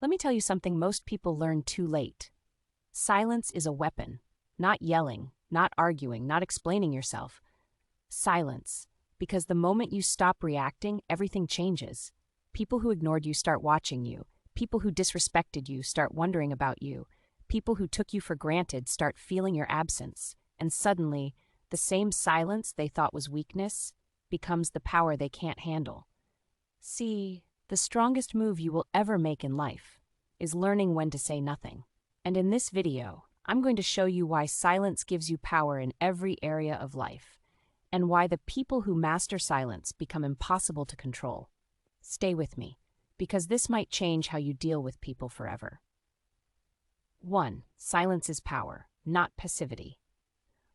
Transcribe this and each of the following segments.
Let me tell you something most people learn too late. Silence is a weapon. Not yelling, not arguing, not explaining yourself. Silence. Because the moment you stop reacting, everything changes. People who ignored you start watching you. People who disrespected you start wondering about you. People who took you for granted start feeling your absence. And suddenly, the same silence they thought was weakness becomes the power they can't handle. See, the strongest move you will ever make in life is learning when to say nothing. And in this video, I'm going to show you why silence gives you power in every area of life, and why the people who master silence become impossible to control. Stay with me, because this might change how you deal with people forever. 1. Silence is power, not passivity.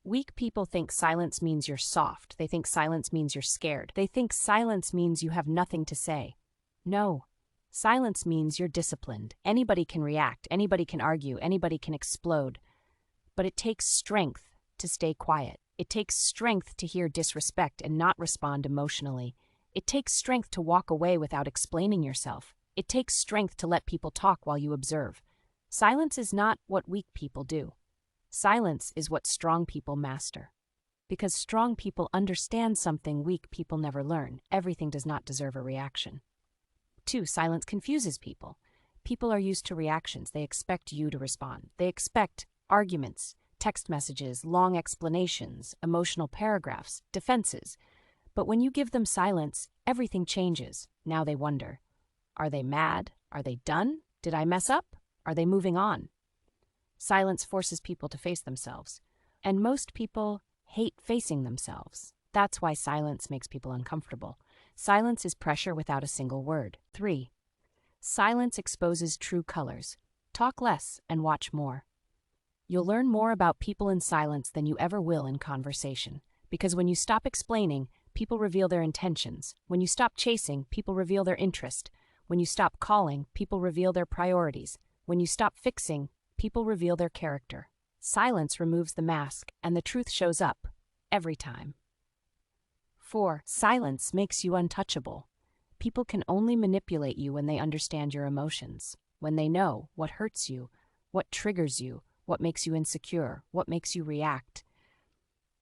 Weak people think silence means you're soft. They think silence means you're scared. They think silence means you have nothing to say. No. Silence means you're disciplined. Anybody can react, anybody can argue, anybody can explode. But it takes strength to stay quiet. It takes strength to hear disrespect and not respond emotionally. It takes strength to walk away without explaining yourself. It takes strength to let people talk while you observe. Silence is not what weak people do. Silence is what strong people master. Because strong people understand something weak people never learn. Everything does not deserve a reaction. 2. Silence confuses people. People are used to reactions. They expect you to respond. They expect arguments, text messages, long explanations, emotional paragraphs, defenses. But when you give them silence, everything changes. Now they wonder, are they mad? Are they done? Did I mess up? Are they moving on? Silence forces people to face themselves. And most people hate facing themselves. That's why silence makes people uncomfortable. Silence is pressure without a single word. 3. Silence exposes true colors. Talk less and watch more. You'll learn more about people in silence than you ever will in conversation. Because when you stop explaining, people reveal their intentions. When you stop chasing, people reveal their interest. When you stop calling, people reveal their priorities. When you stop fixing, people reveal their character. Silence removes the mask, and the truth shows up, every time. 4. Silence makes you untouchable. People can only manipulate you when they understand your emotions, when they know what hurts you, what triggers you, what makes you insecure, what makes you react.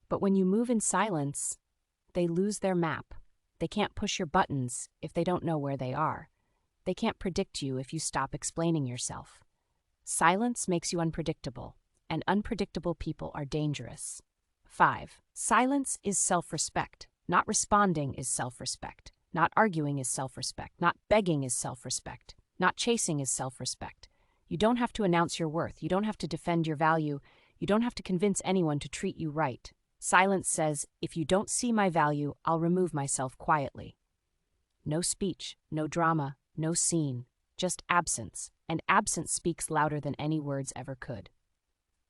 But when you move in silence, they lose their map. They can't push your buttons if they don't know where they are. They can't predict you if you stop explaining yourself. Silence makes you unpredictable, and unpredictable people are dangerous. 5. Silence is self-respect. Not responding is self-respect. Not arguing is self-respect. Not begging is self-respect. Not chasing is self-respect. You don't have to announce your worth. You don't have to defend your value. You don't have to convince anyone to treat you right. Silence says, if you don't see my value, I'll remove myself quietly. No speech, no drama, no scene, just absence. And absence speaks louder than any words ever could.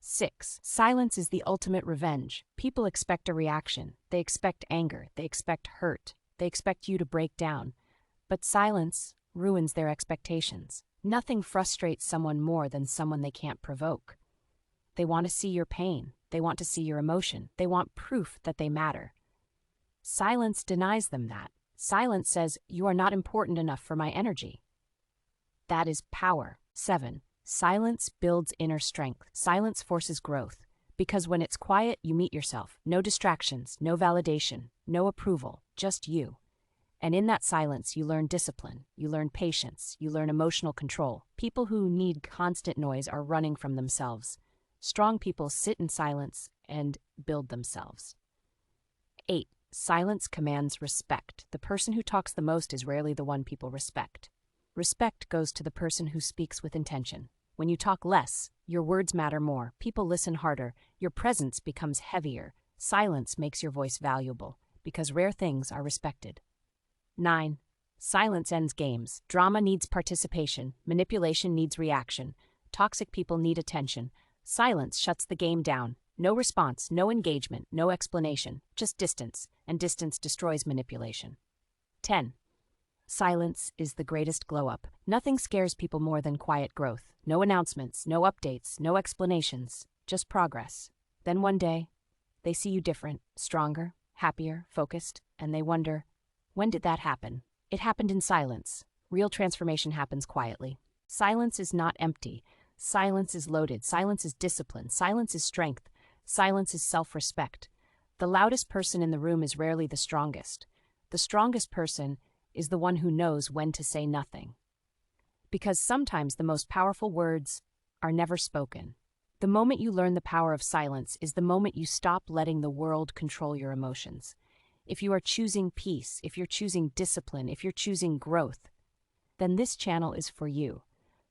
6. Silence is the ultimate revenge. People expect a reaction. They expect anger. They expect hurt. They expect you to break down. But silence ruins their expectations. Nothing frustrates someone more than someone they can't provoke. They want to see your pain. They want to see your emotion. They want proof that they matter. Silence denies them that. Silence says, you are not important enough for my energy. That is power. 7. Silence builds inner strength. Silence forces growth. Because when it's quiet, you meet yourself. No distractions, no validation, no approval, just you. And in that silence, you learn discipline, you learn patience, you learn emotional control. People who need constant noise are running from themselves. Strong people sit in silence and build themselves. 8. Silence commands respect. The person who talks the most is rarely the one people respect. Respect goes to the person who speaks with intention. When you talk less, your words matter more. People listen harder. Your presence becomes heavier. Silence makes your voice valuable, because rare things are respected. 9. Silence ends games. Drama needs participation. Manipulation needs reaction. Toxic people need attention. Silence shuts the game down. No response, no engagement, no explanation, just distance, and distance destroys manipulation. 10. Silence is the greatest glow-up. Nothing scares people more than quiet growth. No announcements, no updates, no explanations, just progress. Then one day, they see you different, stronger, happier, focused, and they wonder, when did that happen? It happened in silence. Real transformation happens quietly. Silence is not empty. Silence is loaded. Silence is discipline. Silence is strength. Silence is self-respect. The loudest person in the room is rarely the strongest. The strongest person is the one who knows when to say nothing. Because sometimes the most powerful words are never spoken. The moment you learn the power of silence is the moment you stop letting the world control your emotions. If you are choosing peace, if you're choosing discipline, if you're choosing growth, then this channel is for you.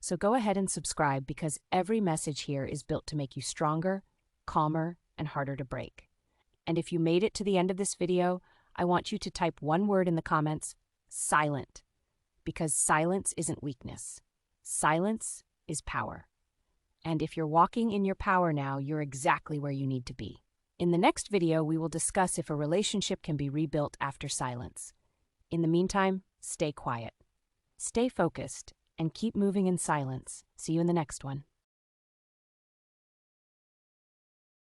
So go ahead and subscribe because every message here is built to make you stronger, calmer, and harder to break. And if you made it to the end of this video, I want you to type one word in the comments, silent, because silence isn't weakness. Silence is power. And if you're walking in your power now, you're exactly where you need to be. In the next video, we will discuss if a relationship can be rebuilt after silence. In the meantime, stay quiet, stay focused, and keep moving in silence. See you in the next one.